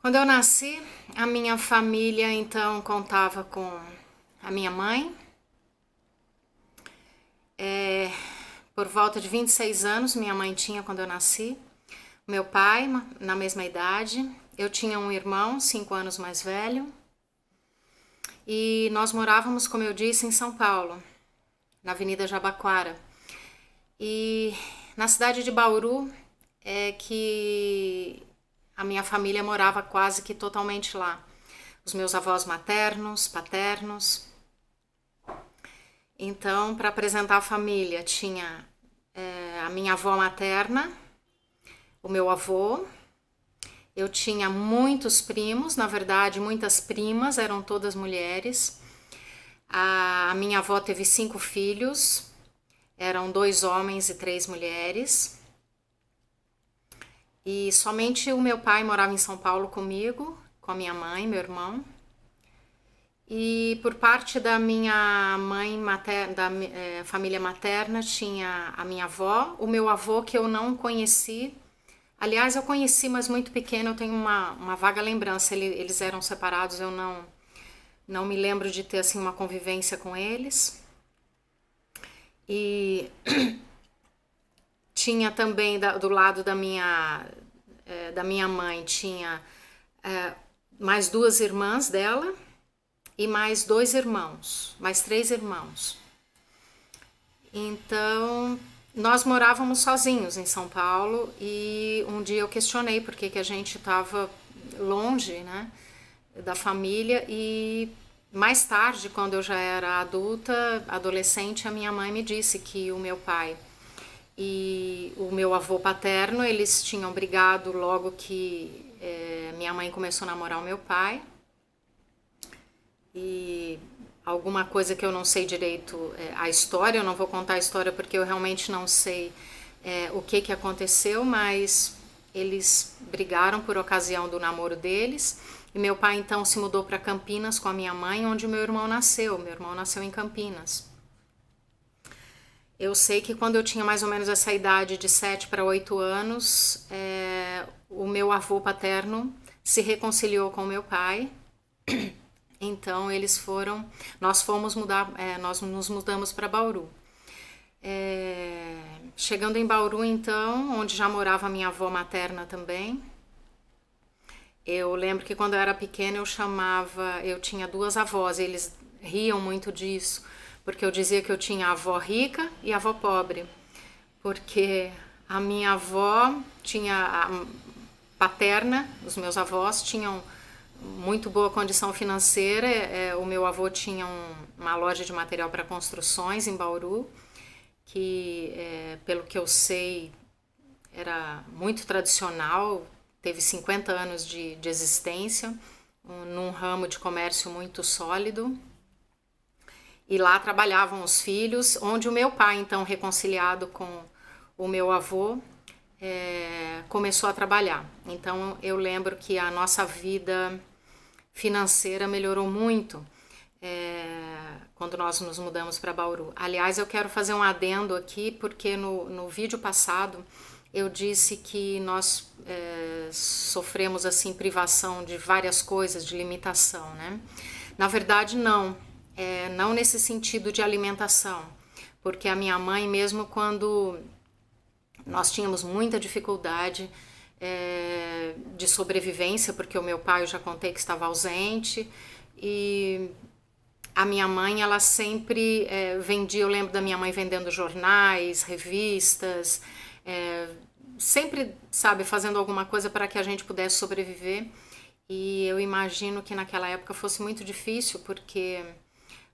Quando eu nasci, a minha família então contava com a minha mãe. Por volta de 26 anos, minha mãe tinha quando eu nasci. Meu pai, na mesma idade. Eu tinha um irmão, 5 anos mais velho. E nós morávamos, como eu disse, em São Paulo, na Avenida Jabaquara. E na cidade de Bauru é que a minha família morava quase que totalmente lá. Os meus avós maternos, paternos. Então, para apresentar a família, tinha a minha avó materna, o meu avô. Eu tinha muitos primos, na verdade, muitas primas, eram todas mulheres. A minha avó teve 5 filhos, eram 2 homens e 3 mulheres. E somente o meu pai morava em São Paulo comigo, com a minha mãe, meu irmão. E por parte da minha mãe materna, família materna, tinha a minha avó, o meu avô que eu não conheci. Aliás, eu conheci, mas muito pequena, eu tenho uma vaga lembrança. Eles eram separados, eu não me lembro de ter assim uma convivência com eles. E tinha também do lado da minha mãe, tinha mais 2 irmãs dela e mais 2 irmãos, mais 3 irmãos. Então, nós morávamos sozinhos em São Paulo e um dia eu questionei por que a gente estava longe, né, da família. E mais tarde, quando eu já era adulta, adolescente, a minha mãe me disse que o meu pai e o meu avô paterno, eles tinham brigado logo que minha mãe começou a namorar o meu pai. E alguma coisa que eu não sei direito a história, eu não vou contar a história porque eu realmente não sei o que aconteceu, mas eles brigaram por ocasião do namoro deles. E meu pai então se mudou para Campinas com a minha mãe, onde o meu irmão nasceu. Meu irmão nasceu em Campinas. Eu sei que quando eu tinha mais ou menos essa idade de 7 para 8 anos, o meu avô paterno se reconciliou com o meu pai. Então nós nos mudamos para Bauru. Chegando em Bauru então, onde já morava a minha avó materna também, eu lembro que quando eu era pequena eu tinha 2 avós, e eles riam muito disso, porque eu dizia que eu tinha a avó rica e a avó pobre, porque a minha avó tinha a paterna, os meus avós tinham muito boa condição financeira. O meu avô tinha uma loja de material para construções em Bauru, que, pelo que eu sei, era muito tradicional, teve 50 anos de existência, num ramo de comércio muito sólido. E lá trabalhavam os filhos, onde o meu pai, então, reconciliado com o meu avô, começou a trabalhar. Então, eu lembro que a nossa vida financeira melhorou muito quando nós nos mudamos para Bauru. Aliás, eu quero fazer um adendo aqui, porque no vídeo passado eu disse que nós sofremos assim privação de várias coisas, de limitação, né? Na verdade, não. Não nesse sentido de alimentação, porque a minha mãe, mesmo quando nós tínhamos muita dificuldade de sobrevivência, porque o meu pai, eu já contei que estava ausente, e a minha mãe, ela sempre vendia. Eu lembro da minha mãe vendendo jornais, revistas, sempre, sabe, fazendo alguma coisa para que a gente pudesse sobreviver. E eu imagino que naquela época fosse muito difícil, porque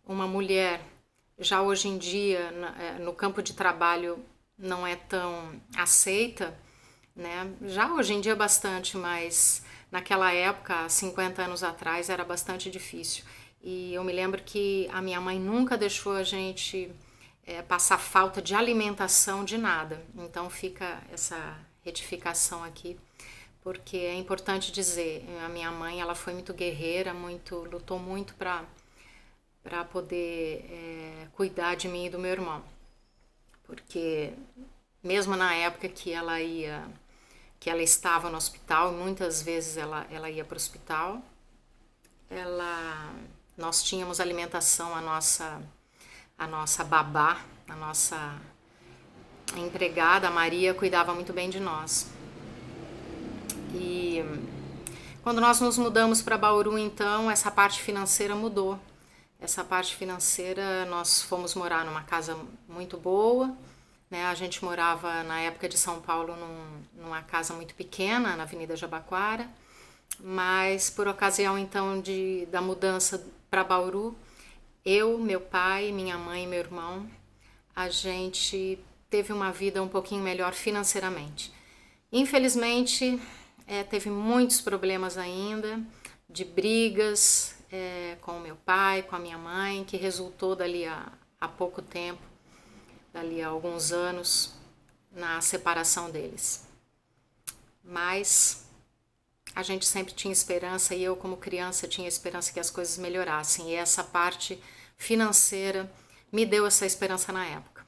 uma mulher, já hoje em dia, no campo de trabalho, não é tão aceita, né? Já hoje em dia bastante, mas naquela época, há 50 anos atrás, era bastante difícil. E eu me lembro que a minha mãe nunca deixou a gente passar falta de alimentação, de nada. Então fica essa retificação aqui, porque é importante dizer, a minha mãe, ela foi muito guerreira, lutou muito para poder cuidar de mim e do meu irmão. Porque mesmo na época que ela ia que ela estava no hospital, muitas vezes ela ia para o hospital. Nós tínhamos alimentação, a nossa babá, a nossa empregada, a Maria, cuidava muito bem de nós. E quando nós nos mudamos para Bauru, então, essa parte financeira mudou. Essa parte financeira, nós fomos morar numa casa muito boa, né? A gente morava, na época de São Paulo, numa casa muito pequena, na Avenida Jabaquara, mas por ocasião, então, da mudança para Bauru, eu, meu pai, minha mãe e meu irmão, a gente teve uma vida um pouquinho melhor financeiramente. Infelizmente, teve muitos problemas ainda, de brigas com o meu pai, com a minha mãe, que resultou dali a pouco tempo, dali a alguns anos, na separação deles. Mas a gente sempre tinha esperança, e eu como criança tinha esperança que as coisas melhorassem, e essa parte financeira me deu essa esperança na época.